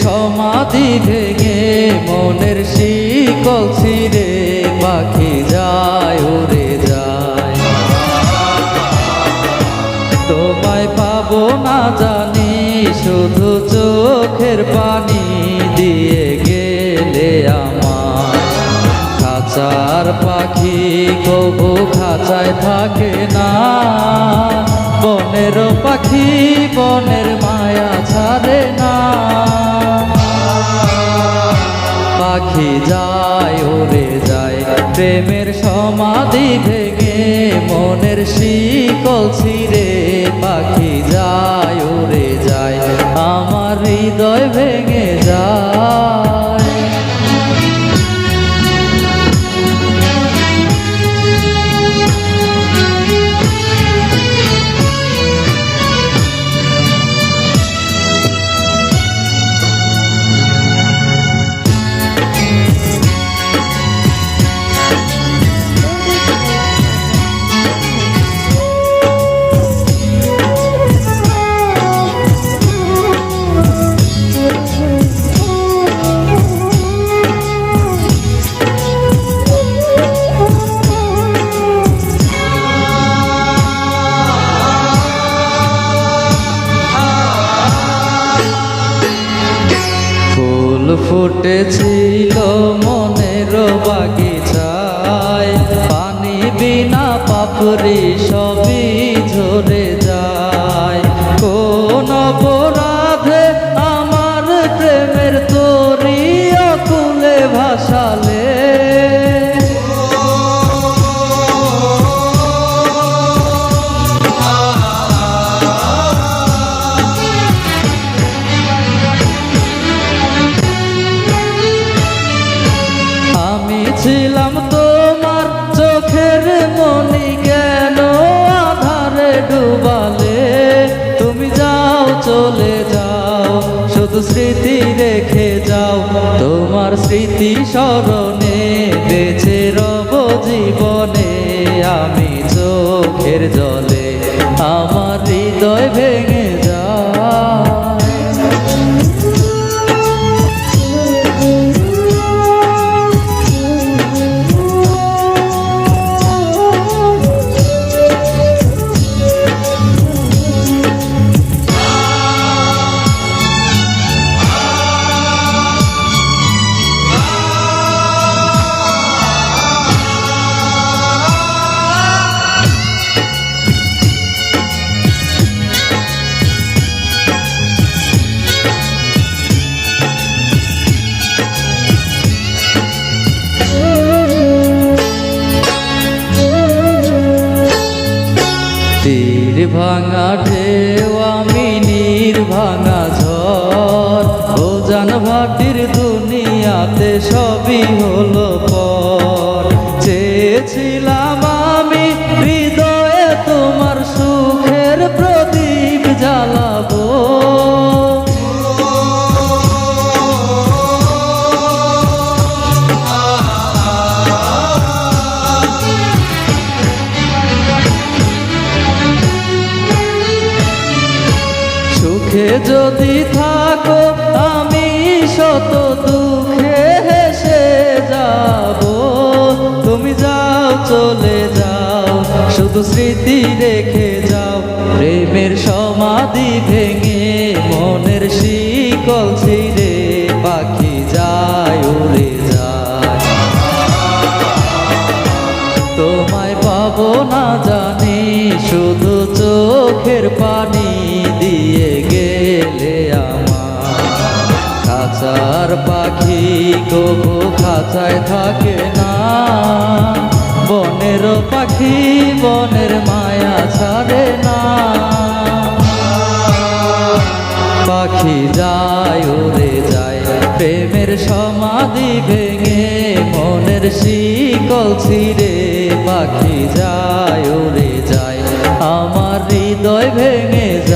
সমাধি ভেঙে মনের শিকল ছিঁড়ে পাখি যায় উড়ে যায়। তোমায় পাবো না জানি শুধু চোখের পানি দিয়ে গেলে আমার। খাঁচার পাখি কবু খাঁচায় থাকে না, বনের পাখি বনের মায়া ছাড়ে না। পাখি যায় উড়ে যায় প্রেমের সমাধি ভেঙে মনের শিকল ছিঁড়ে পাখি যায় উড়ে যায়, আমার হৃদয় ভেঙে যায়। ফুল ফুটেছিল মনের বাগিচায়, পানি বিনা পাপড়ি সবই ঝরে যায়। কোন অপরাধে আমার প্রেমের তরি অকুলে ভাসালে, ছিলাম তোমার চোখের মনি কেন আধারে ডুবালে। তুমি যাও চলে যাও শুধু স্মৃতি রেখে যাও, তোমার স্মৃতি স্মরণে বেঁচে রব জীবনে আমি চোখের জলে, আমার হৃদয় ভেঙে যায়। তীর ভাঙা ঢেউ আমি নীর ভাঙা ঝড়, ওজান ভাটির দুনিয়াতে সবই হলো পর। চেয়েছিলাম আমি হৃদয়ে তোমার সুখের প্রদীপ জ্বালাবো, সুখে যদি থাকো আমি শত দুঃখে হেসে যাব। তুমি যাও চলে যাও শুধু স্মৃতি রেখে যাও, প্রেমের সমাধি ভেঙে মনের শিকল ছিঁড়ে পাখি যায় উড়ে যায়। তোমায় পাবো না জানি শুধু চোখের পানি দিয়ে গেলে আমার। খাঁচার পাখি কবু খাঁচায় থাকে না, বনের পাখি বনের মায়া ছাড়ে না। পাখি যায় উড়ে যায় প্রেমের সমাধি ভেঙে মনের শিকল ছিঁড়ে পাখি যায় উড়ে যায়, আমার হৃদয় ভেঙে যায়।